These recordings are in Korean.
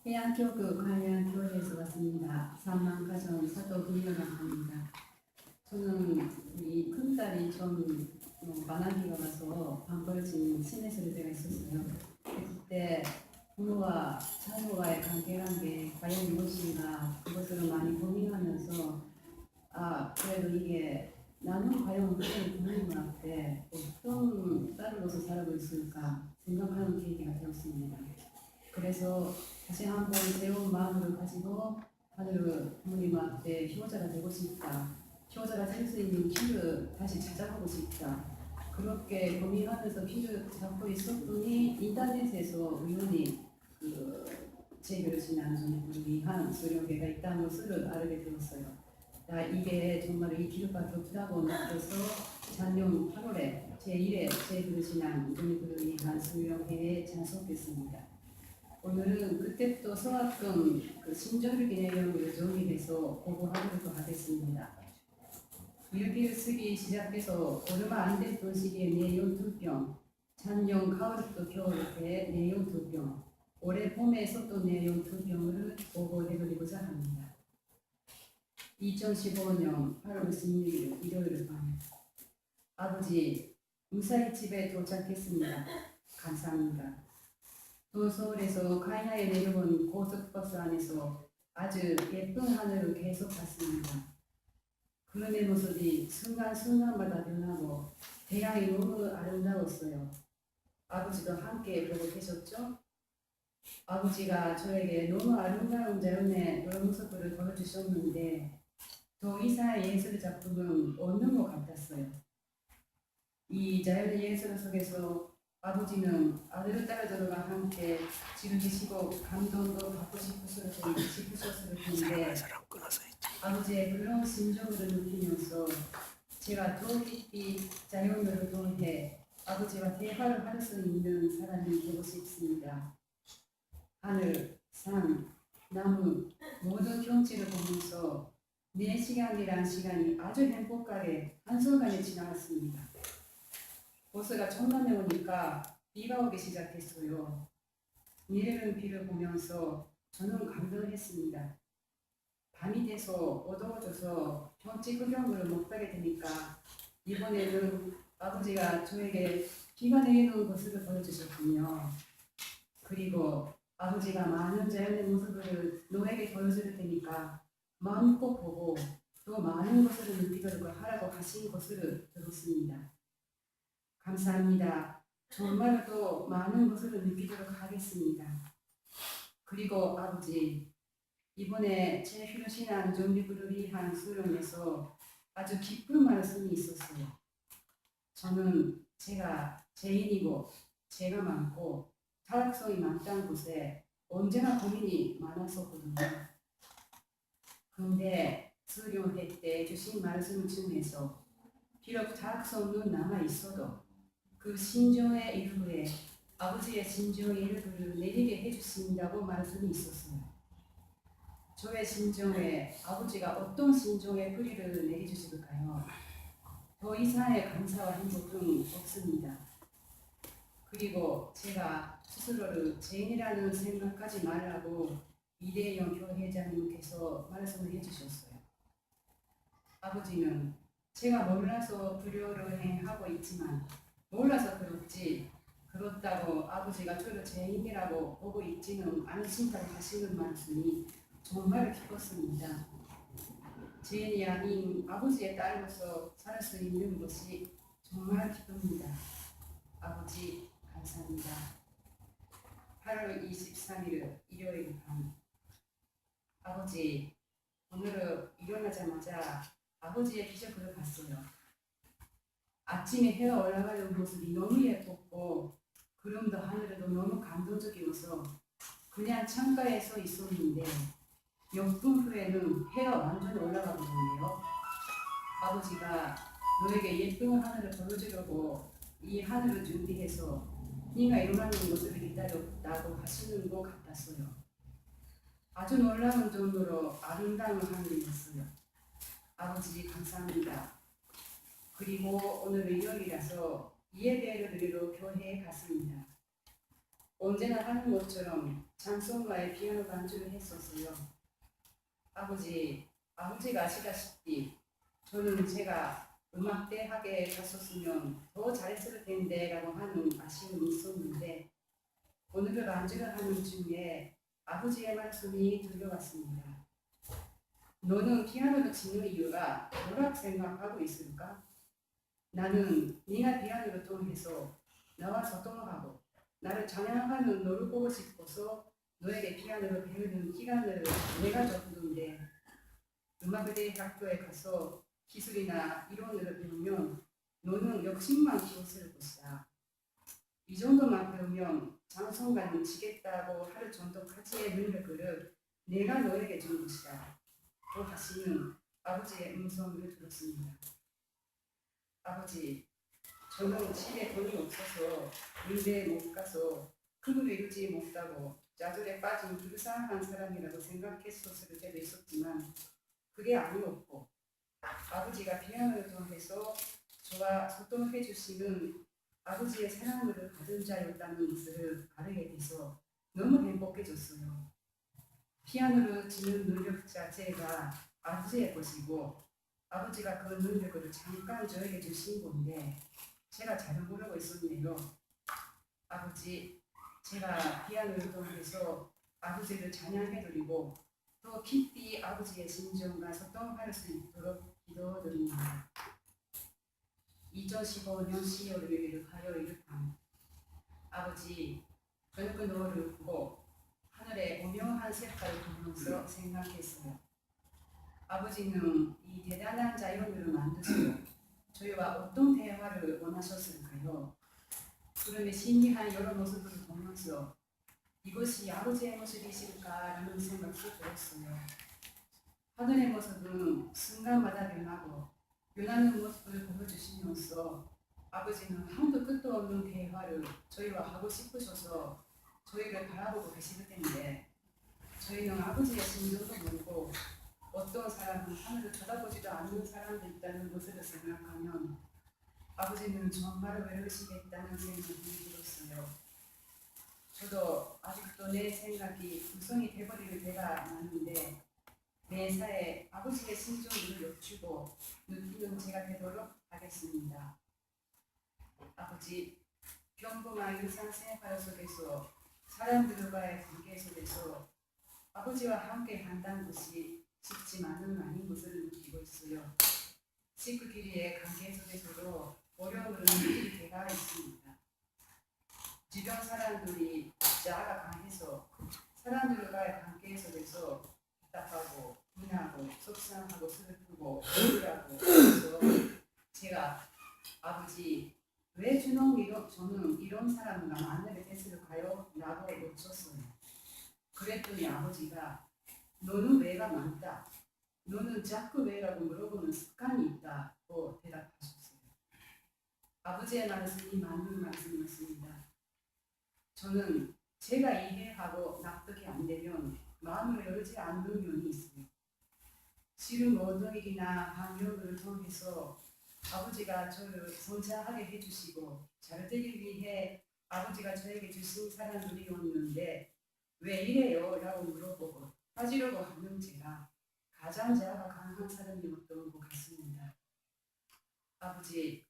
해안교구 관양교회에서 왔습니다. 산만가정 사도분이라고 합니다. 저는 우리 큰딸이 좀 만화기가 와서 방벌진 신에서를 때가 있었어요. 그때 부모와 자녀와의 관계란 게 과연 무엇인가 그것을 많이 고민하면서 그래도 이게 나는 과연 무슨 부모님 앞에 어떤 딸로서 살아고 있을까 생각하는 계기가 되었습니다. 그래서 다시 한번 새로운 마음을 가지고 하늘 부모님 앞에 효자가 되고 싶다. 효자가 될 수 있는 길을 다시 찾아보고 싶다. 그렇게 고민하면서 길을 잡고 있었더니 인터넷에서 우연히 제교신앙전을 위한 수료회가 있다는 것을 알게 되었어요. 이게 정말 이 길밖에 없다고 느껴서 작년 8월에 제1회 제교신앙전을 위한 수료회에 참석했습니다. 오늘은 그때부터 써왔던 신절기 내용을 정리해서 보고하도록 하겠습니다. 일기를 쓰기 시작해서 얼마 안 됐던 시기에 내용 2편, 작년 가을부터 겨울에 내용 2편, 올해 봄에 썼던 내용 2편을 보고해드리고자 합니다. 2015년 8월 16일 일요일 밤, 아버지 무사히 집에 도착했습니다. 감사합니다. 서울에서 카이나에 내려온 고속버스 안에서 아주 예쁜 하늘을 계속 봤습니다. 구름의 모습이 순간순간마다 변하고 태양이 너무 아름다웠어요. 아버지도 함께 보고 계셨죠? 아버지가 저에게 너무 아름다운 자연의 모습을 보여주셨는데 더 이상의 예술 작품은 없는 것 같았어요. 이 자연의 예술 속에서 아버지는 아들을 따라들어가 함께 즐기시고 감동도 받고 싶으셨을 텐데 아버지의 그런 심정을 느끼면서 제가 더 깊이 자연을 통해 아버지와 대화를 할 수 있는 사람이 되고 싶습니다. 하늘, 산, 나무 모든 경치를 보면서 4시간이란 시간이 아주 행복하게 한순간에 지나갔습니다. 버스가 천만에 오니까 비가 오기 시작했어요. 내리는 비를 보면서 저는 감동했습니다. 밤이 돼서 어두워져서 경치 구경을 못 가게 되니까 이번에는 아버지가 저에게 비가 내리는 모습을 보여주셨군요. 그리고 아버지가 많은 자연의 모습을 너에게 보여줄 테니까 마음껏 보고 또 많은 것을 느끼도록 하라고 하신 것을 들었습니다. 감사합니다. 정말로 많은 것을 느끼도록 하겠습니다. 그리고 아버지, 이번에 제휴신앙 정립을 위한 수련에서 아주 기쁜 말씀이 있었어요. 저는 제가 죄인이고 죄가 많고 타락성이 많다는 곳에 언제나 고민이 많았었거든요. 그런데 수련회 때 주신 말씀 중에서 비록 타락성은 남아 있어도 그 신정의 일부에 아버지의 신정의 일부를 내리게 해주신다고 말씀이 있었어요. 저의 신정에 아버지가 어떤 신정의 뿌리를 내려주실까요? 더 이상의 감사와 행복은 없습니다. 그리고 제가 스스로를 죄인이라는 생각하지 말라고 이대영 교회장님께서 말씀을 해주셨어요. 아버지는 제가 몰라서 불효를 행하고 있지만 몰라서 그렇다고 아버지가 저를 죄인이라고 보고 있지는 않으신다고 하시는 말씀이 정말 기뻤습니다. 죄인이 아닌 아버지의 딸로서 살 수 있는 것이 정말 기쁩니다. 아버지 감사합니다. 8월 23일 일요일 밤, 아버지 오늘은 일어나자마자 아버지의 기적을 봤어요. 아침에 해가 올라가는 모습이 너무 예뻤고 구름도 하늘에도 너무 감동적이어서 그냥 창가에 서 있었는데 몇 분 후에는 해가 완전히 올라가거든요. 아버지가 너에게 예쁜 하늘을 보여주려고 이 하늘을 준비해서 네가 일어나는 모습을 기다렸다고 하시는 것 같았어요. 아주 놀라운 정도로 아름다운 하늘이었어요. 아버지 감사합니다. 그리고 오늘 일요일이라서 예배를 드리러 교회에 갔습니다. 언제나 하는 것처럼 찬송가에 피아노 반주를 했었어요. 아버지가 아시다시피 저는 제가 음악대학에 갔었으면 더 잘했을 텐데 라고 하는 아쉬움이 있었는데 오늘을 반주를 하는 중에 아버지의 말씀이 들려왔습니다. 너는 피아노를 치는 이유가 뭐라고 생각하고 있을까? 나는 네가 피아노를 통해서 나와 소통하고 나를 찬양하는 너를 보고 싶어서 너에게 피아노를 배우는 기간을 내가 줬는데 음악대 학교에 가서 기술이나 이론을 배우면 너는 욕심만 키웠을 것이다. 이 정도만 배우면 장성가는 치겠다고 하루 정도까지의 능력을 내가 너에게 준 것이다. 또 하시는 아버지의 음성을 들었습니다. 아버지, 저는 집에 돈이 없어서 군대에 못 가서 꿈을 이루지 못하고 좌절에 빠진 불쌍한 사람이라고 생각했었을 때도 있었지만 그게 아니었고 아버지가 피아노를 통해서 저와 소통해 주시는 아버지의 사랑을 받은 자였다는 것을 알게 돼서 너무 행복해졌어요. 피아노를 치는 능력 자체가 아버지의 것이고 아버지가 그 능력을 잠깐 저에게 주신 건데 제가 잘 모르고 있었네요. 아버지, 제가 피아노를 통해서 아버지를 찬양해드리고 또 깊이 아버지의 심정과 소통할 수 있도록 기도드립니다. 2015년 10월 1일 화요일 밤 아버지, 저는 그 노을을 보고 하늘의 오묘한 색깔을 보면서 생각했어요. 아버지는 이 대단한 자연을 만드시고 저희와 어떤 대화를 원하셨을까요? 그런데 신기한 여러 모습을 보면서 이것이 아버지의 모습이실까라는 생각도 들었어요. 하늘의 모습은 순간마다 변하고 변하는 모습을 보여주시면서 아버지는 한도 끝도 없는 대화를 저희와 하고 싶으셔서 저희를 바라보고 계실 텐데 저희는 아버지의 심정도 모르고 어떤 사람은 하늘을 쳐다보지도 않는 사람도 있다는 것을 생각하면 아버지는 정말 외로우시겠다는 생각이 들었어요. 저도 아직도 내 생각이 구성이 돼버릴 때가 많은데 매사에 아버지의 심정을 여쭈고 느끼는 제가 되도록 하겠습니다. 아버지, 평범한 일상생활 속에서 사람들과의 관계 속에서 아버지와 함께 한다는 것이 쉽지만은 아닌 것을 느끼고 있어요. 식구끼리의 관계 속에서도 어려움을 느낄 때가 있습니다. 주변 사람들이 자아가 강해서 사람들과의 관계 속에서 답답하고 분하고 속상하고 슬프고 우울하고 그래서 제가 아버지 왜 저는 이런 사람과 만나게 됐을까요? 라고 여쭸어요. 그랬더니 아버지가 너는 왜가 많다. 너는 자꾸 왜라고 물어보는 습관이 있다고 대답하셨어요. 아버지의 말씀이 맞는 말씀이었습니다. 저는 제가 이해하고 납득이 안 되면 마음을 열지 않는 면이 있어요. 싫은 모든 일이나 환경을 통해서 아버지가 저를 성장하게 해주시고 잘 되기 위해 아버지가 저에게 주신 사람들이었는데 왜 이래요? 라고 물어보고 빠지려고 하는 제가 가장 자아가 강한 사람이었던 것 같습니다. 아버지,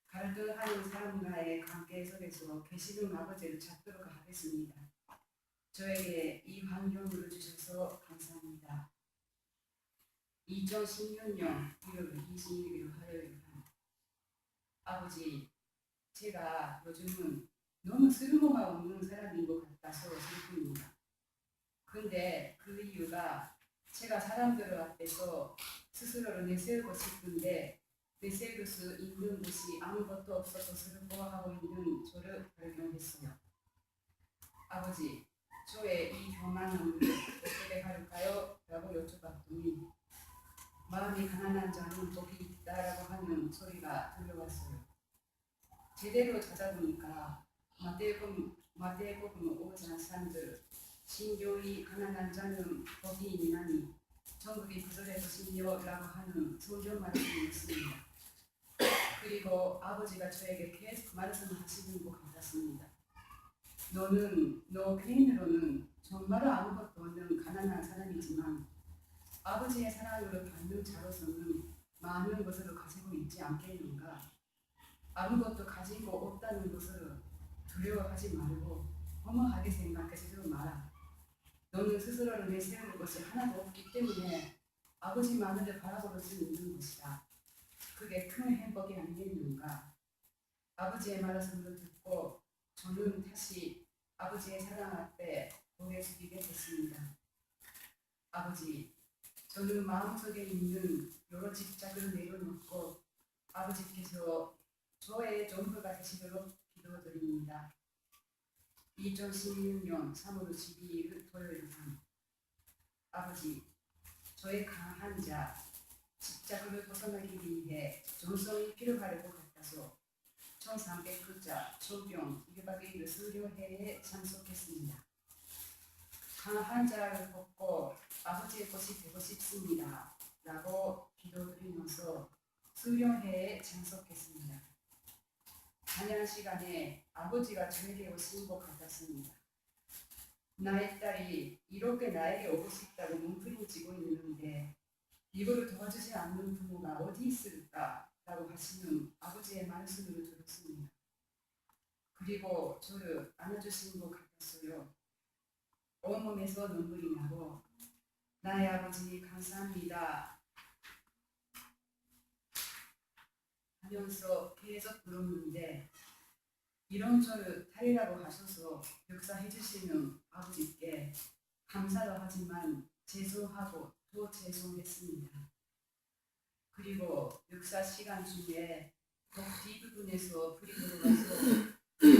갈등하는 사람과의 관계 속에서 계시는 아버지를 찾도록 하겠습니다. 저에게 이 환경을 주셔서 감사합니다. 2016년 1월 22일 화요일 밤 아버지, 제가 요즘은 너무 쓸모가 없는 사람인 것 같아서 슬픕니다. 근데 그 이유가 제가 사람들 앞에서 스스로를 내세우고 싶은데 내세울 수 있는 곳이 아무것도 없어서 슬퍼하고 있는 저를 발견했어요. 아버지, 저의 이 교만을 어떻게 할까요? 라고 여쭤봤더니 마음이 가난한 자는 복이 있다라고 하는 소리가 들려왔어요. 제대로 찾아보니까 마태복음 5장 3절 신교이 가난한 자는 복이 있나니 천국이 그들의 것이며라고 하는 성경 말씀이 있습니다. 그리고 아버지가 저에게 계속 말씀하시는 것 같았습니다. 너는 너 개인으로는 정말로 아무것도 없는 가난한 사람이지만 아버지의 사랑으로 받는 자로서는 많은 것을 가지고 있지 않겠는가? 아무것도 가지고 없다는 것을 두려워하지 말고 허무하게 생각하지도 마라. 너는 스스로를 내세울 것이 하나도 없기 때문에 아버지만을 바라볼 수 있는 것이다. 그게 큰 행복이 아니겠는가? 아버지의 말씀을 듣고 저는 다시 아버지의 사랑 앞에 고개 숙이게 됐습니다. 아버지, 저는 마음속에 있는 여러 집착을 내려놓고 아버지께서 저의 전부가 되시도록 기도드립니다. 2016년 3월 12일 토요일 밤 아버지, 저의 강한 자, 집착을 벗어나기 위해 정성이 필요할 것 같아서 1300글자 초병 1박 2일 수료회에 참석했습니다. 강한 자를 벗고 아버지의 것이 되고 싶습니다. 라고 기도드리면서 수료회에 참석했습니다. 찬양 시간에 아버지가 저에게 오신 것 같았습니다. 나의 딸이 이렇게 나에게 오고 싶다고 몸부림치고 있는데 이거를 도와주지 않는 부모가 어디 있을까? 라고 하시는 아버지의 말씀을 들었습니다. 그리고 저를 안아주신 것 같았어요. 온몸에서 눈물이 나고 나의 아버지 감사합니다 하면서 계속 부르는데 이런 저를 탈이라고 하셔서 역사해 주시는 아버지께 감사도 하지만 죄송하고 또 죄송했습니다. 그리고 역사 시간 중에 벽 뒷부분에서 불이 들어가서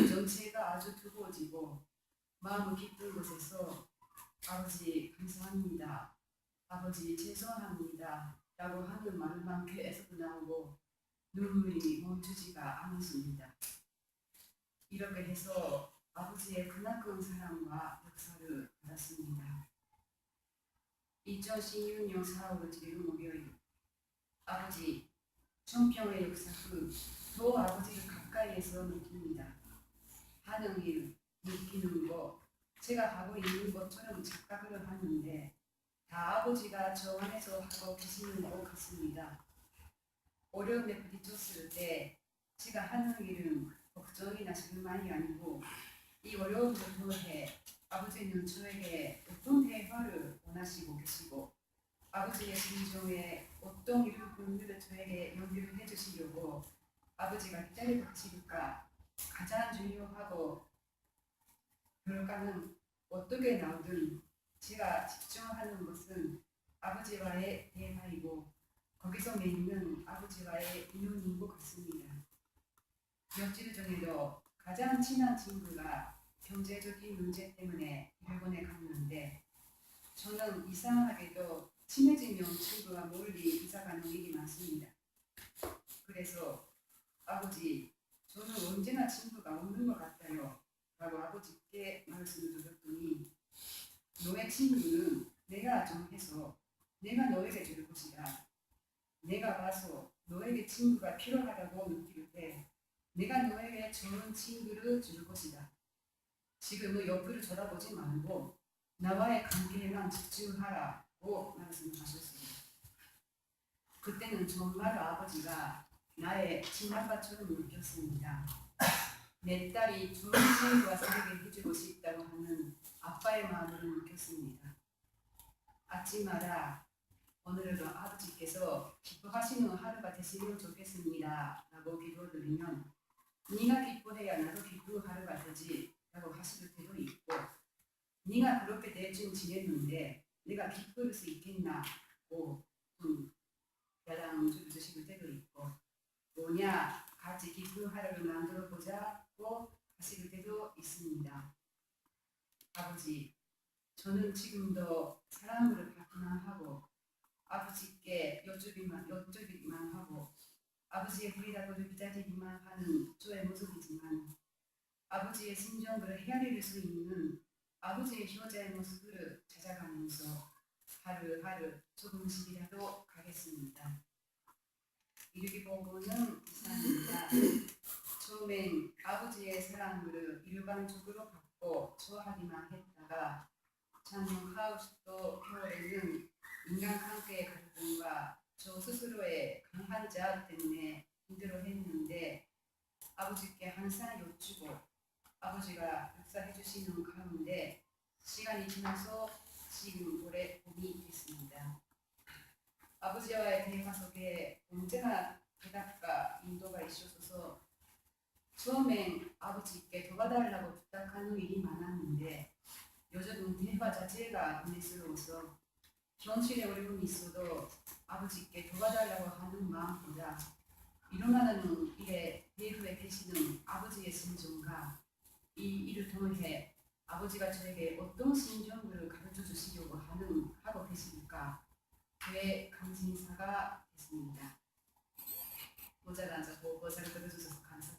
전체가 아주 뜨거워지고 마음이 깊은 곳에서 아버지 감사합니다. 아버지 죄송합니다. 라고 하는 말만 계속 나오고 눈물이 멈추지가 않으십니다. 이렇게 해서 아버지의 크나큰 사랑과 역사를 받았습니다. 2016년 4월 7일 목요일 아버지 청평의 역사 후 또 아버지를 가까이에서 느낍니다. 하는 일, 느끼는 것, 제가 하고 있는 것처럼 착각을 하는데 다 아버지가 저 안에서 하고 계시는 것 같습니다. 어려움에 부딪혔을 때 제가 하는 일은 걱정이나 실망이 아니고 이 어려움을 통해 아버지는 저에게 어떤 대화를 원하시고 계시고 아버지의 심정에 어떤 일을 저에게 연결을 해주시려고 아버지가 기다리고 계실까 가장 중요하고 결과는 어떻게 나오든 제가 집중하는 것은 아버지와의 대화이고 거기서 맺는 아버지와의 인연인 것 같습니다. 며칠 전에도 가장 친한 친구가 경제적인 문제 때문에 일본에 갔는데 저는 이상하게도 친해지면 친구가 멀리 이사가는 일이 많습니다. 그래서 아버지, 저는 언제나 친구가 없는 것 같아요. 라고 아버지께 말씀을 드렸더니 너의 친구는 내가 정해서 내가 너에게 줄 것이다. 내가 봐서 너에게 친구가 필요하다고 느낄 때 내가 너에게 좋은 친구를 줄 것이다. 지금은 옆을 쳐다보지 말고 나와의 관계에만 집중하라고 말씀하셨습니다. 그때는 정말 아버지가 나의 친아빠처럼 느꼈습니다. 내 딸이 좋은 친구와 사귀게 해주고 싶다고 하는 아빠의 마음을 느꼈습니다. 아침마다 오늘도 아버지께서 기뻐하시는 하루가 되시면 좋겠습니다. 라고 기도드리면 네가 기뻐해야 나도 기쁜 하루가 되지 라고 하실 때도 있고 네가 그렇게 대충 지냈는데 내가 기쁠 수 있겠나고 좀 야당 주실 때도 있고 뭐냐 같이 기쁜 하루를 만들어 보자고 하실 때도 있습니다. 아버지, 저는 지금도 사랑을 받기만 하고 아버지께 여쭈기만 하고 아버지의 불이라고를 기다리기만 하는 저의 모습이지만 아버지의 심정을 헤아릴 수 있는 아버지의 효자의 모습을 찾아가면서 하루하루 조금씩이라도 가겠습니다. 일기보고는 이상입니다. 처음엔 아버지의 사랑을 일반적으로 받고 듣고 좋아하기만 했다가 작년 하우스도 6월에는 인간관계의 갈등과 저 스스로의 강한 자아 때문에 힘들어했는데 아버지께 항상 여쭈고 아버지가 역사해 주시는 가운데 시간이 지나서 지금 올해 봄이 됐습니다. 아버지와의 대화 속에 언제나 대답과 인도가 있어서 처음엔 아버지께 도와달라고 부탁하는 일이 많았는데 요즘은 대화 자체가 은혜스러워서 현실에 어려움이 있어도 아버지께 도와달라고 하는 마음보다 일어나는 일에 배후에 계시는 아버지의 심정과 이 일을 통해 아버지가 저에게 어떤 심정을 가르쳐 주시려고 하고 계시니까 그의 감진사가 됐습니다. 모자를 앉았고 모자를 들어주셔서 감사합니다.